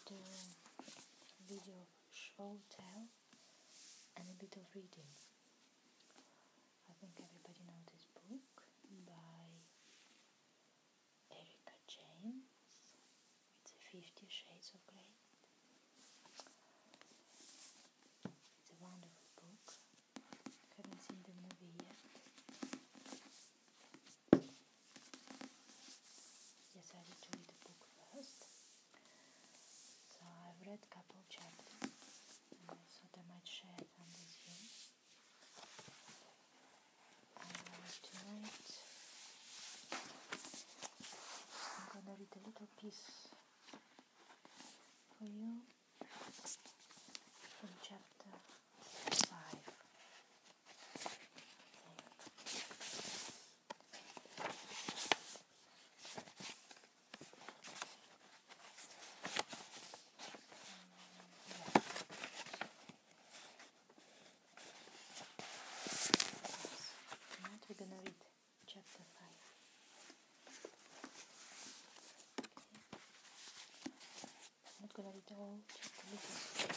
just a video of show, tell, and a bit of reading. I think everybody knows this book by Erica James. It's 50 Shades of Grey. It's a wonderful book. Haven't seen the movie yet. Decided to read the book first. So I've read a couple chapters and I thought I might share some with you. Tonight I'm gonna read a little piece for you from chapter 5. Tonight we're gonna read chapter 5. I'm not gonna read all, just a little bit.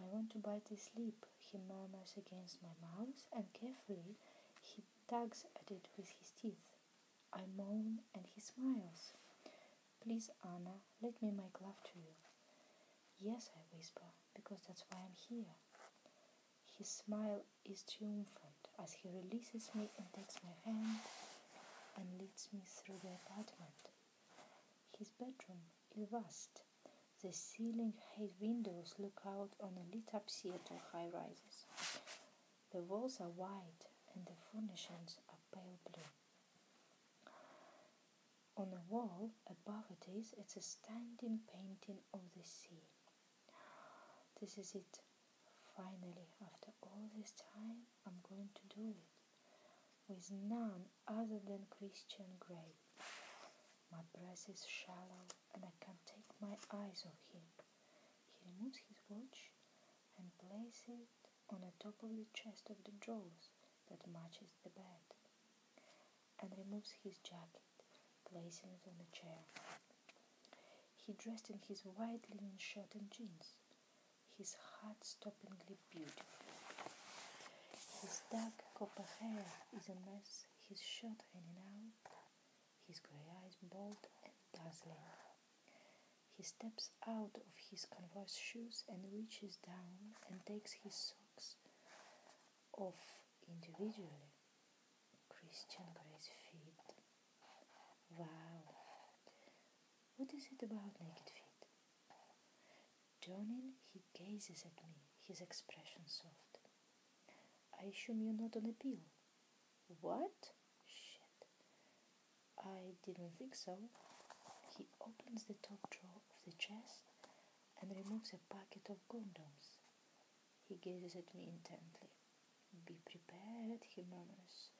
I want to bite his lip, he murmurs against my mouth, and carefully he tugs at it with his teeth. I moan, and he smiles. Please, Anna, let me make love to you. Yes, I whisper, because that's why I'm here. His smile is triumphant as he releases me and takes my hand and leads me through the apartment. His bedroom is vast. The ceiling-height windows look out on a lit-up Seattle high-rises. The walls are white and the furnishings are pale blue. On a wall above it's a standing painting of the sea. This is it. Finally, after all this time, I'm going to do it. With none other than Christian Grey. My breath is shallow and I can't take my eyes off him. He removes his watch and places it on the top of the chest of the drawers that matches the bed, and removes his jacket, placing it on a chair. He dressed in his white linen shirt and jeans, his heart-stoppingly beautiful. His dark copper hair is a mess, his shirt hanging out, his grey eyes bold and dazzling. He steps out of his Converse shoes and reaches down and takes his socks off individually. Christian Grey's feet. Wow. What is it about naked feet? Turning, he gazes at me, his expression soft. I assume you're not on a pill. What? Shit. I didn't think so. He opens the top drawer of the chest and removes a packet of condoms. He gazes at me intently. Be prepared, he murmurs.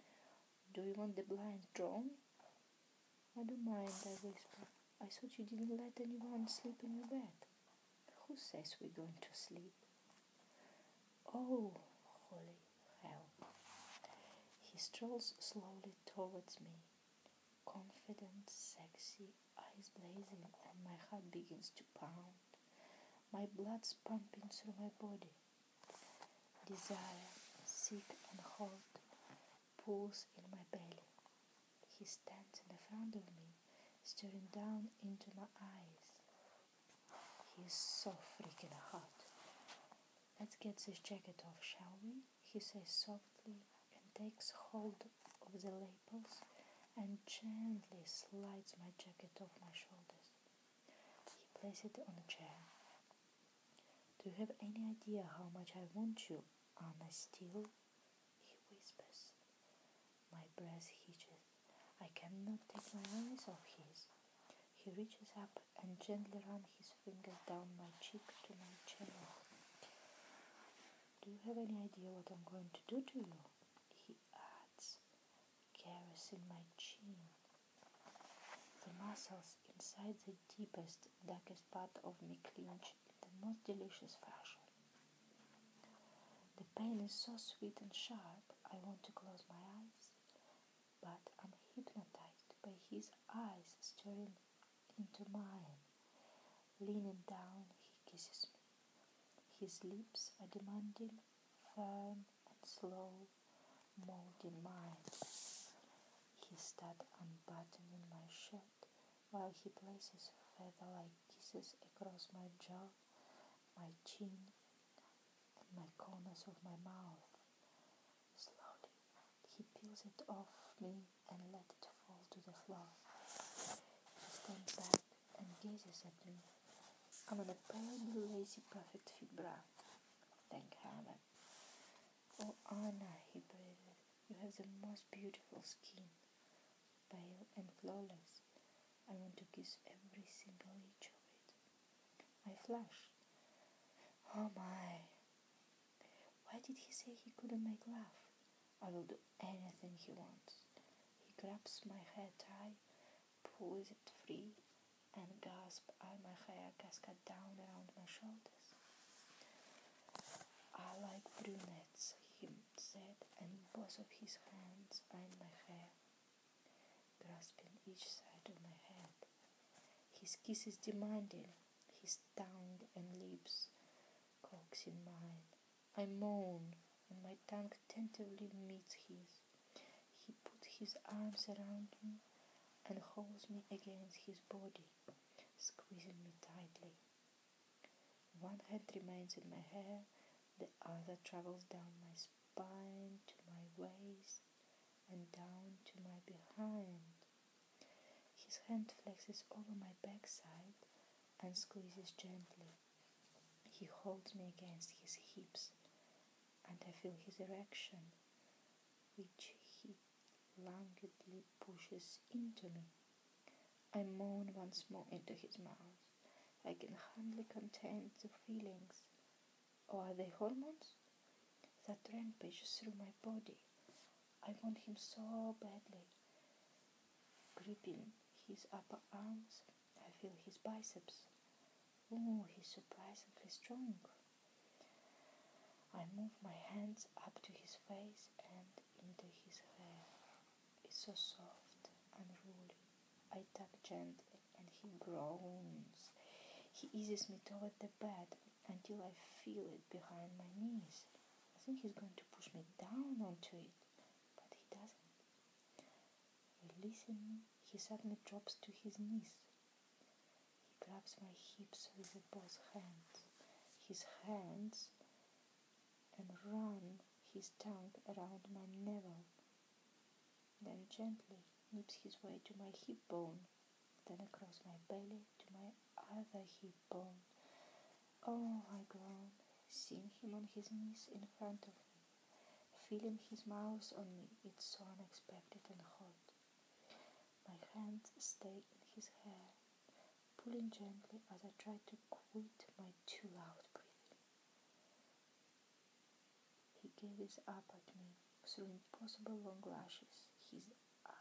Do you want the blinds drawn? I don't mind, I whisper. I thought you didn't let anyone sleep in your bed. Who says we're going to sleep? Oh, holy hell. He strolls slowly towards me. Confident, sexy, eyes blazing, and my heart begins to pound. My blood's pumping through my body. Desire, sick and hot, pulls in my belly. He stands in front of me, staring down into my eyes. He is so freaking hot. Let's get this jacket off, shall we? He says softly and takes hold of the lapels and gently slides my jacket off my shoulders. He places it on a chair. "Do you have any idea how much I want you, Anna Steele?" he whispers. My breath hitches. I cannot take my eyes off his. He reaches up and gently runs his fingers down my cheek to my chin. "Do you have any idea what I'm going to do to you?" he adds, caressing my chin. The muscles inside the deepest, darkest part of me clench in the most delicious fashion. The pain is so sweet and sharp, I want to close my eyes, but I'm hypnotized by his eyes staring into mine. Leaning down, he kisses me. His lips are demanding, firm and slow, molding mine. He starts unbuttoning my shirt while he places feather-like kisses across my jaw, my chin, and my corners of my mouth. Slowly, he peels it off me and lets it fall to the floor. He stands back and gazes at me. I'm in a pale blue lacy perfect fit bra. Thank heaven. "Oh, Anna," he breathed, "you have the most beautiful skin, pale and flawless. I want to kiss every single inch of it." I flushed. Oh my. Why did he say he couldn't make love? I will do anything he wants. He grabs my hair tie, pulls it free, and gasps as my hair cascades down around my shoulders. "I like brunettes," he said, and both of his hands are in my hair, grasping each side of my head. His kiss is demanding, his tongue and lips coaxing mine. I moan, and my tongue tentatively meets his. He puts his arms around me and holds me against his body, squeezing me tightly. One hand remains in my hair, the other travels down my spine to my waist and down to my behind. His hand flexes over my backside and squeezes gently. He holds me against his hips, and I feel his erection, which he languidly pushes into me. I moan once more into his mouth. I can hardly contain the feelings. Or are they hormones that rampage through my body? I want him so badly. Gripping his upper arms, I feel his biceps. Oh, he's surprisingly strong. I move my hands up to his face and into his hair. It's so soft and woolly. I tug gently and he groans. He eases me toward the bed until I feel it behind my knees. I think he's going to push me down onto it, but he doesn't. Releasing me, he suddenly drops to his knees. He grabs my hips with both hands. His hands and run his tongue around my navel, then gently nips his way to my hip bone, then across my belly to my other hip bone. Oh, I groan, seeing him on his knees in front of me, feeling his mouth on me. It's so unexpected and hot. My hands stay in his hair, pulling gently as I try to quit my too loud breathing. He gazes up at me through impossible long lashes, his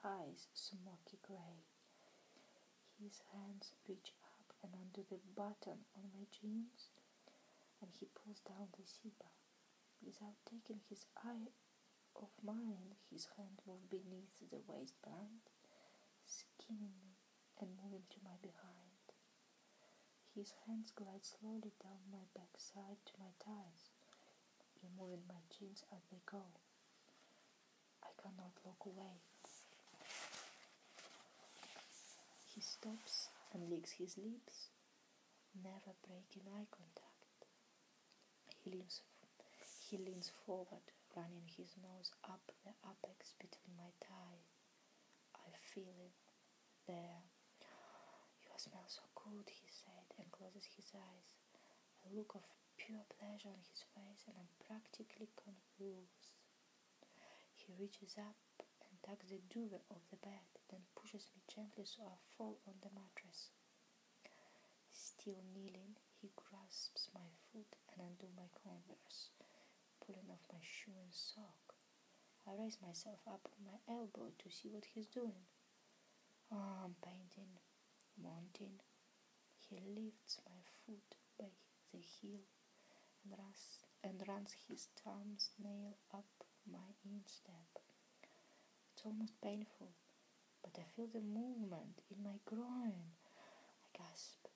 eyes smoky gray. His hands reach up and under the button on my jeans, and he pulls down the zipper. Without taking his eye off mine, his hand moves beneath the waistband, skimming me and moving to my behind. His hands glide slowly down my backside to my thighs, removing my jeans as they go. I cannot look away. He stops and licks his lips, never breaking eye contact. He leans forward, running his nose up the apex between my thighs. I feel it there. "You smell so good," he said, and closes his eyes. A look of pure pleasure on his face, and I'm practically confused. He reaches up and tugs the duvet of the bed, then pushes me gently so I fall on the mattress. Still kneeling, he grasps my foot and undo my Converse, pulling off my shoe and sock. I raise myself up on my elbow to see what he's doing. "Oh, I'm painting," mounting. He lifts my foot by the heel and runs his thumbnail up my instep. It's almost painful, but I feel the movement in my groin. I gasp,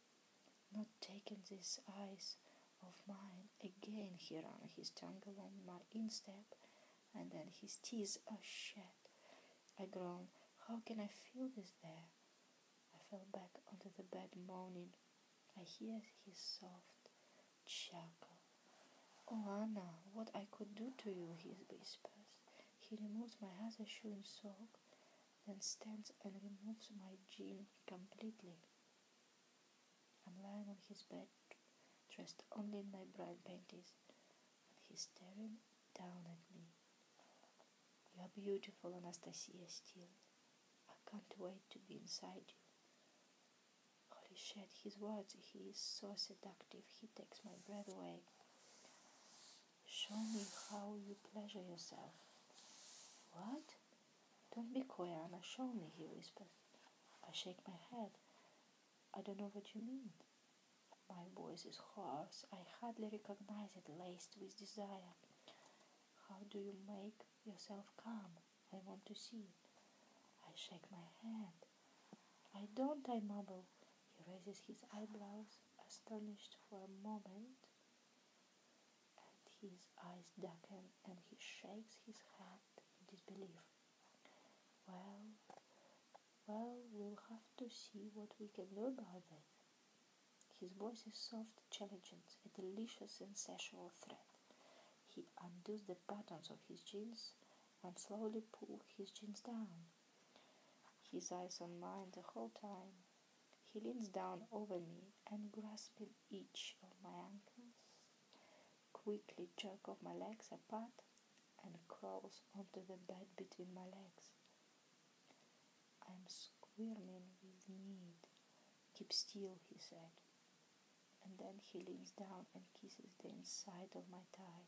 not taking these eyes of mine. Again he ran his tongue along my instep, and then his teeth are shed. I groan, "How can I feel this there?" I fell back onto the bed moaning. I hear his soft chuckle. "Oh, Anna, what I could do to you," he whispers. He removes my other shoe and sock, then stands and removes my jean completely. I'm lying on his bed, dressed only in my bright panties, and he's staring down at me. "You're beautiful, Anastasia, still. I can't wait to be inside you." Holy shit, his words, he is so seductive, he takes my breath away. "Show me how you pleasure yourself." "What?" "Don't be coy, Anna, show me," he whispers. I shake my head. "I don't know what you mean." My voice is hoarse. I hardly recognize it, laced with desire. "How do you make yourself come? I want to see." I shake my head. "I don't," I mumble. He raises his eyebrows, astonished for a moment, and his eyes darken, and he shakes his head in disbelief. Well, we'll have to see what we can do about that." His voice is soft, challenging, a delicious and sensual threat. He undoes the buttons of his jeans and slowly pulls his jeans down. His eyes on mine the whole time. He leans down over me and, grasping each of my ankles, quickly jerks off my legs apart and crawls onto the bed between my legs. I'm squirming with need. "Keep still," he said, and then he leans down and kisses the inside of my thigh.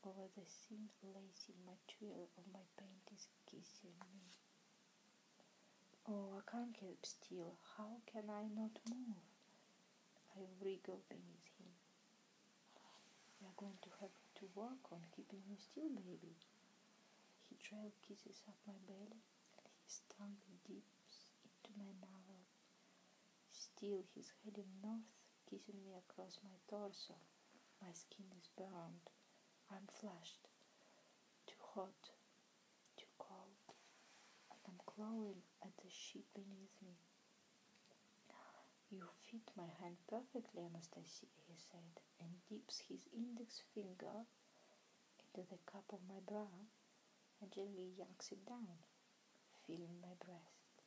Over the thin lacy material of my panties, kissing me. Oh, I can't keep still. How can I not move? I wriggle beneath him. "We are going to have to work on keeping you still, baby." He trail kisses up my belly, and his tongue dips into my navel. Still, he's heading north, kissing me across my torso. My skin is burned. I'm flushed. Too hot, too cold, and I'm clawing at the sheet beneath me. "You fit my hand perfectly, Anastasia," he said, and dips his index finger into the cup of my bra and gently yanks it down, feeling my breast.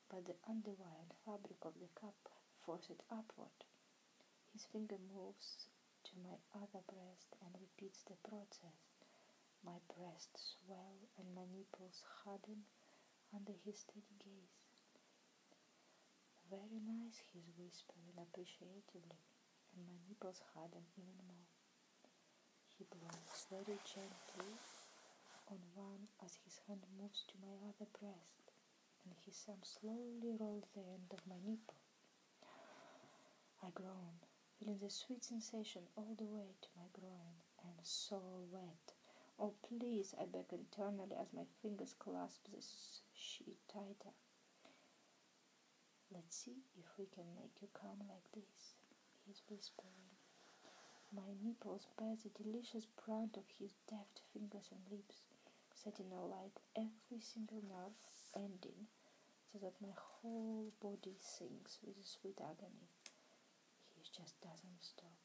But the underwire and fabric of the cup force it upward. His finger moves to my other breast and repeats the process. My breasts swell and my nipples harden under his steady gaze. "Very nice," he's whispering appreciatively, and my nipples harden even more. He blows very gently on one as his hand moves to my other breast, and his thumb slowly rolls the end of my nipple. I groan, feeling the sweet sensation all the way to my groin, and so wet. "Oh, please," I beg internally as my fingers clasp the sheet tighter. "Let's see if we can make you come like this," he's whispering. My nipples bear the delicious brand of his deft fingers and lips, setting alight every single nerve ending so that my whole body sinks with a sweet agony. He just doesn't stop.